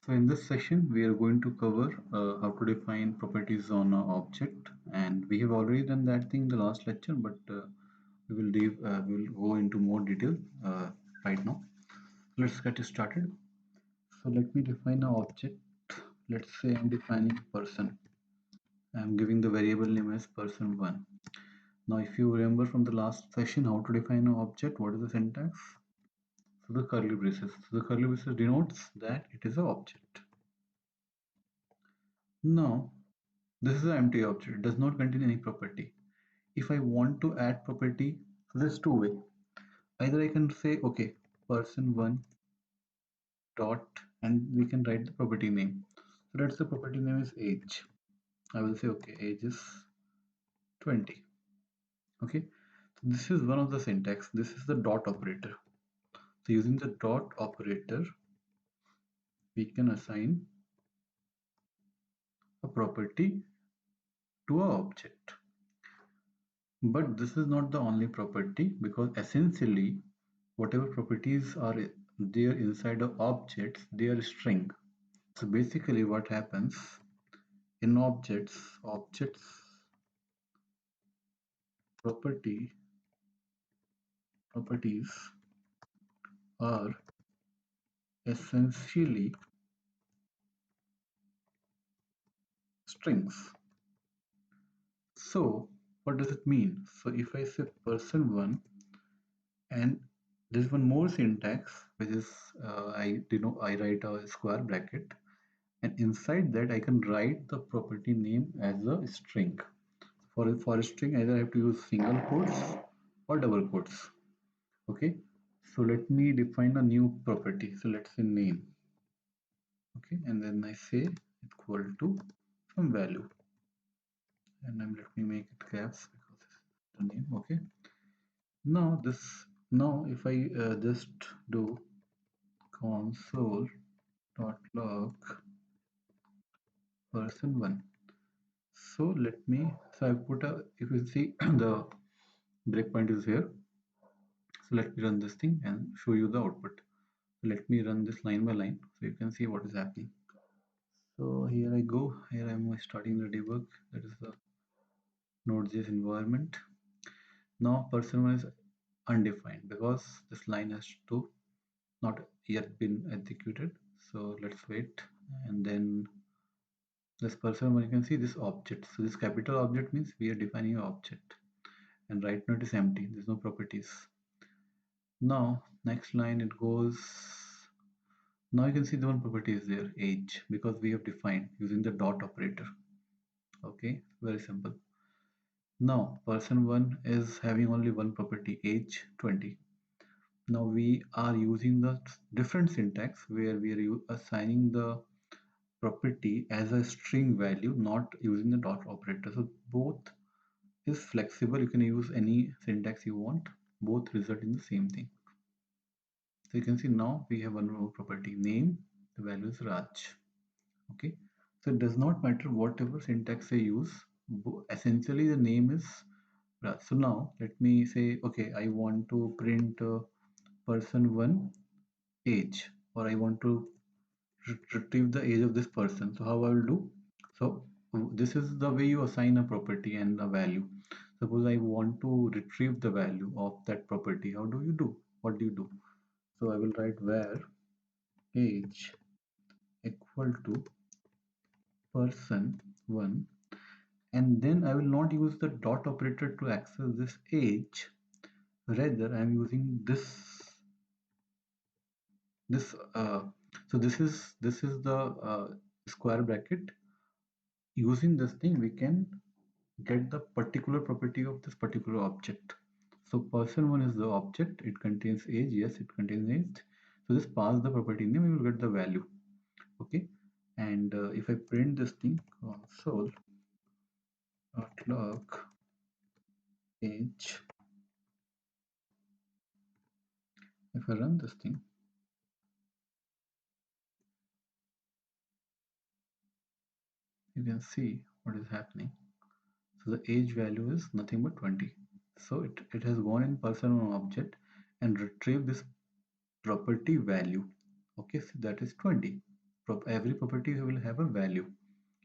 So in this session, we are going to cover how to define properties on an object, and we have already done that thing in the last lecture, but we will go into more detail right now. Let's get started. So let me define an object. Let's say I'm defining person. I'm giving the variable name as person1. Now, if you remember from the last session how to define an object, what is the syntax? So the curly braces. So the curly braces denotes that it is an object. Now, this is an empty object. It does not contain any property. If I want to add property, so there's two way. Either I can say, okay, person1 dot, and we can write the property name. So let's the property name is age. I will say, okay, age is 20. Okay, so this is one of the syntax. This is the dot operator. So using the dot operator, we can assign a property to a object. But this is not the only property, because essentially whatever properties are there inside of objects, they are string. So basically what happens in objects properties are essentially strings. So what does it mean? So if I say person1, and there's one more syntax, which is I write a square bracket, and inside that I can write the property name as a string. For a string, either I have to use single quotes or double quotes. Okay, so let me define a new property. So let's say name. Okay, and then I say equal to some value, and then let me make it caps because this is the name. Okay, now if I just do console.log person1. So I put a, if you see the breakpoint is here. So let me run this thing and show you the output. Let me run this line by line so you can see what is happening. So here I go. Here I'm starting the debug. That is the Node.js environment. Now person1 is undefined because this line has to not yet been executed. So let's wait, and then this person1, you can see this object. So this capital object means we are defining an object, and right now it is empty. There's no properties. Now next line it goes. Now you can see the one property is there, age, because we have defined using the dot operator. Okay, very simple. Now person1 is having only one property, age 20. Now we are using the different syntax where we are assigning the property as a string value, not using the dot operator. So both is flexible. You can use any syntax you want. Both result in the same thing. So you can see now we have one more property, name. The value is Raj. Okay, so it does not matter whatever syntax I use. Essentially the name is Raj. So now let me say, okay, I want to print person1 age, or I want to retrieve the age of this person. So how I will do? So this is the way you assign a property and a value. Suppose I want to retrieve the value of that property. How do you do? What do you do? So I will write where age equal to person1, and then I will not use the dot operator to access this age. Rather, I am using this. So this is the square bracket. Using this thing, we can get the particular property of this particular object. So person1 is the object. It contains age. Yes, it contains age. So just pass the property name. We will get the value. Okay. And if I print this thing, console.log age. If I run this thing, you can see what is happening. So the age value is nothing but 20. So it has gone in person1 object and retrieved this property value. Okay, so that is 20. every property will have a value.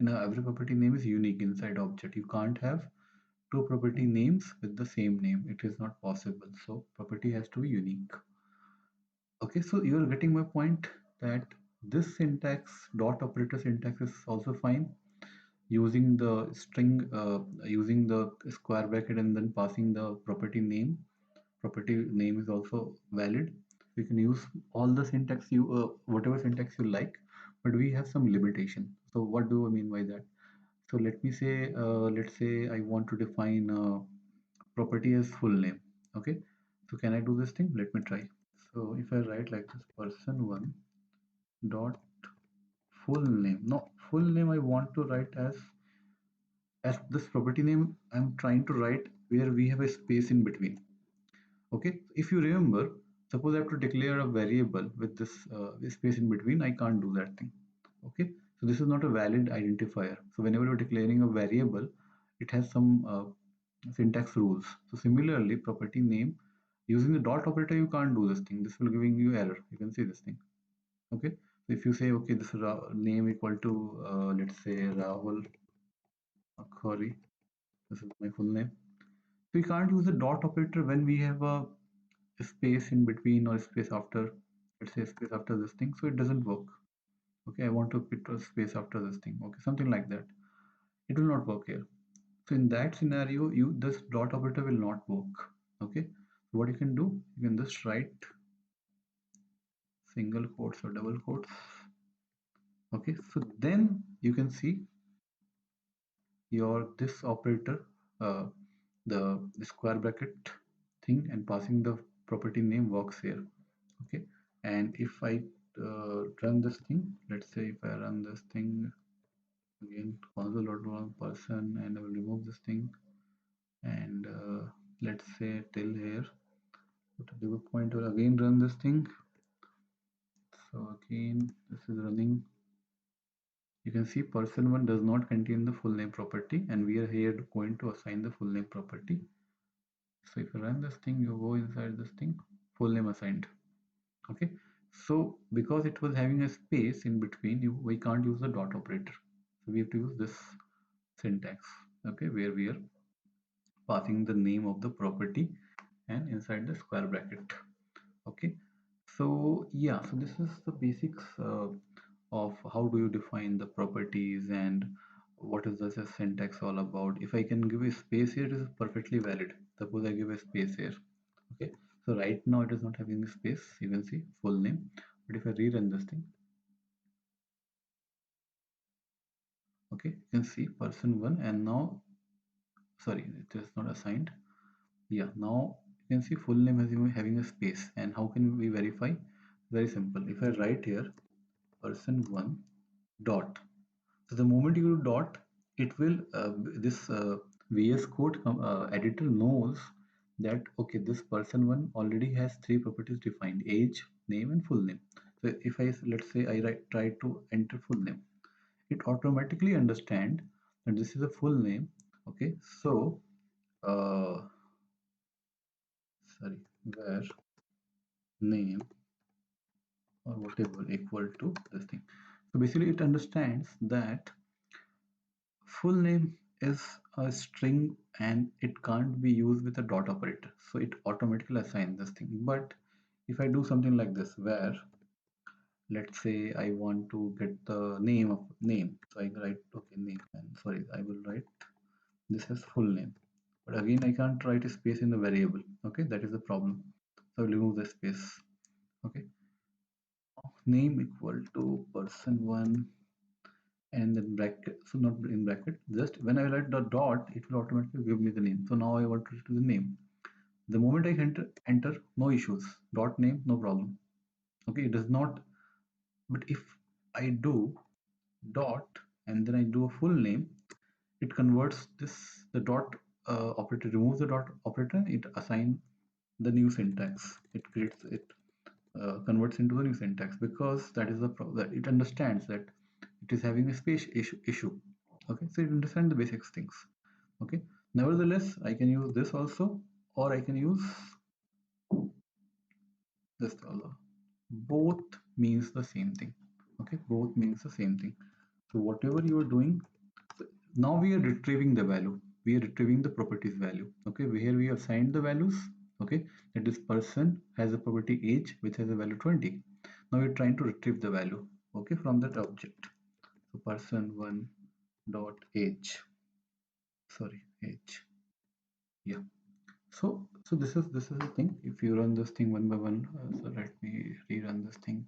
Every property name is unique inside object. You can't have two property names with the same name. It is not possible. So property has to be unique. Okay, so you are getting my point that this syntax, dot operator syntax, is also fine. Using the string, using the square bracket and then passing the property name. Property name is also valid. You can use all the syntax whatever syntax you like, but we have some limitation. So what do I mean by that? So let me say, let's say I want to define property as full name. Okay, so can I do this thing? Let me try. So if I write like this, person1 dot full name. No, full name I want to write as this property name I'm trying to write where we have a space in between. Okay, if you remember, suppose I have to declare a variable with this space in between, I can't do that thing. Okay, so this is not a valid identifier. So whenever you're declaring a variable, it has some syntax rules. So similarly, property name, using the dot operator, you can't do this thing. This will giving you error. You can see this thing. Okay, so if you say, okay, this name equal to, let's say Rahul Akhari, this is my full name. So we can't use the dot operator when we have a space in between or space after, let's say space after this thing. So it doesn't work. Okay, I want to put a space after this thing. Okay, something like that. It will not work here. So in that scenario, this dot operator will not work. Okay, so what you can do, you can just write single quotes or double quotes. Okay, so then you can see your this operator, uh, the square bracket thing and passing the property name works here. Okay, and if I run this thing, let's say if I run this thing again, console.log person, and I will remove this thing, and let's say till here, put a debug pointer, again run this thing. So again, this is running. You can see person1 does not contain the full name property, and we are here going to assign the full name property. So if you run this thing, you go inside this thing, full name assigned. Okay, so because it was having a space in between, we can't use the dot operator. So we have to use this syntax. Okay, where we are passing the name of the property and inside the square bracket. Okay, so yeah, so this is the basics of how do you define the properties and what is the syntax all about. If I can give a space here, it is perfectly valid. Suppose I give a space here. Okay, so right now it is not having a space. You can see full name, but if I rerun this thing, okay, you can see person1, and now, sorry, it is not assigned. Yeah, now you can see full name has having a space. And how can we verify? Very simple. If I write here person1 dot, so the moment you do dot, it will this VS Code editor knows that okay, this person1 already has three properties defined: age, name, and full name. So if I, let's say I try to enter full name, it automatically understand that this is a full name. Okay, so uh, sorry, where name or whatever equal to this thing. So basically, it understands that full name is a string and it can't be used with a dot operator. So it automatically assigns this thing. But if I do something like this, where let's say I want to get the name of name, so I write okay name, and sorry, I will write this as full name. But again, I can't write a space in the variable. Okay, that is the problem. So I'll remove the space. Okay, name equal to person1 and then bracket, so not in bracket, just when I write the dot, it will automatically give me the name. So now I want to do the name. The moment I enter, no issues, dot name, no problem. Okay, it does not. But if I do dot and then I do a full name, it converts this, the dot operator removes the dot operator, it assign the new syntax, it creates it, converts into the new syntax, because that is the that it understands that it is having a space issue. Okay, so it understands the basics things. Okay, nevertheless, I can use this also, or I can use this also. Both means the same thing. Okay, both means the same thing. So whatever you are doing, now we are retrieving the value. We are retrieving the properties value. Okay, here we have assigned the values. Okay, that this person has a property age which has a value 20. Now we're trying to retrieve the value. Okay, from that object. So person one dot age. Sorry, age. Yeah. So this is the thing. If you run this thing one by one, so let me rerun this thing.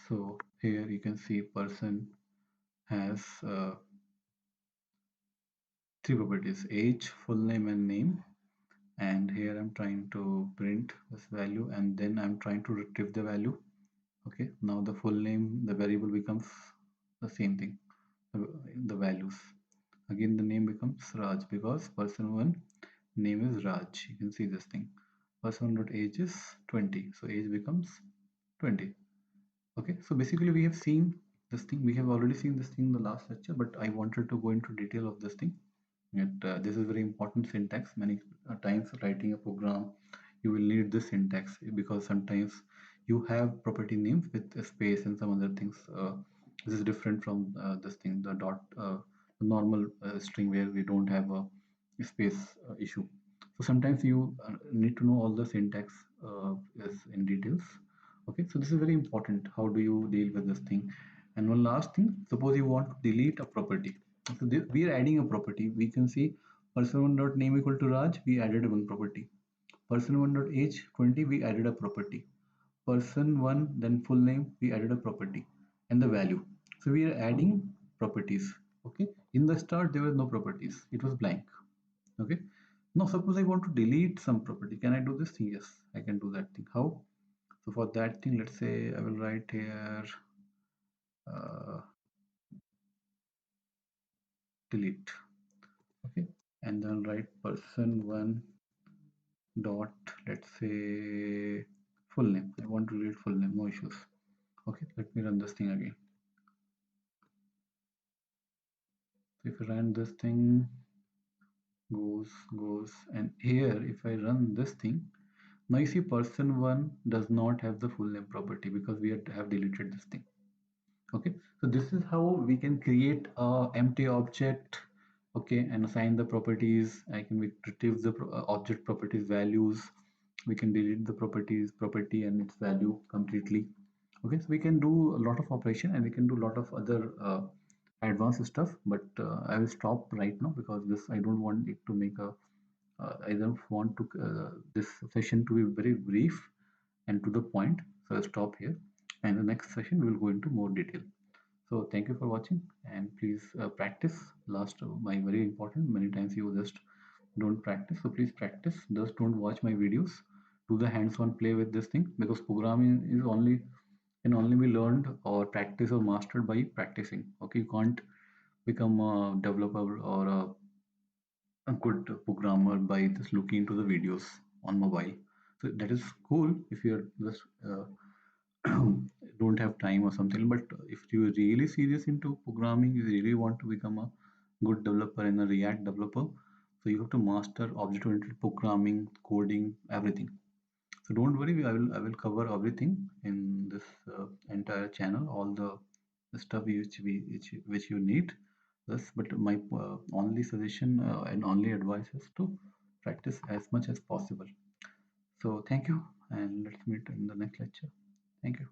So here you can see person has three properties: age, full name, and name. And here I'm trying to print this value, and then I'm trying to retrieve the value. Okay, now the full name, the variable becomes the same thing, the values. Again, the name becomes Raj because person one name is Raj. You can see this thing. Person dot age is 20, so age becomes 20. Okay, so basically we have seen this thing. We have already seen this thing in the last lecture, but I wanted to go into detail of this thing. This is very important syntax. Many times writing a program, you will need this syntax because sometimes you have property names with a space and some other things. This is different from this thing, the dot, the normal string where we don't have a space issue. So sometimes you need to know all the syntax is in details. Okay, so this is very important. How do you deal with this thing? And one last thing, suppose you want to delete a property. So this, we are adding a property. We can see person1 dot name equal to Raj. We added one property. Person1 dot age 20. We added a property. Person1 then full name. We added a property and the value. So we are adding properties. Okay. In the start there were no properties. It was blank. Okay. Now suppose I want to delete some property. Can I do this thing? Yes, I can do that thing. How? So for that thing, let's say I will write here uh, delete. Okay, and then write person1 dot, let's say, full name. I want to read full name, no issues. Okay, let me run this thing again. So if I run this thing, goes, and here if I run this thing, now you see person1 does not have the full name property because we have deleted this thing. Okay, so this is how we can create a empty object. Okay, and assign the properties. I can retrieve the object properties values. We can delete the property and its value completely. Okay, so we can do a lot of operation and we can do a lot of other advanced stuff, but I will stop right now because this I don't want it to make a I don't want to this session to be very brief and to the point. So I'll stop here, and the next session we will go into more detail. So thank you for watching, and please practice. Last, my very important, many times you just don't practice. So please practice. Just don't watch my videos. Do the hands-on play with this thing because programming is only can only be learned or practice or mastered by practicing. Okay, you can't become a developer or a good programmer by just looking into the videos on mobile. So that is cool if you're just don't have time or something, but if you're really serious into programming, you really want to become a good developer and a React developer, so you have to master object-oriented programming, coding, everything. So don't worry, I will cover everything in this entire channel, all the stuff which you need. This, but my only suggestion and only advice is to practice as much as possible. So thank you, and let's meet in the next lecture. Thank you.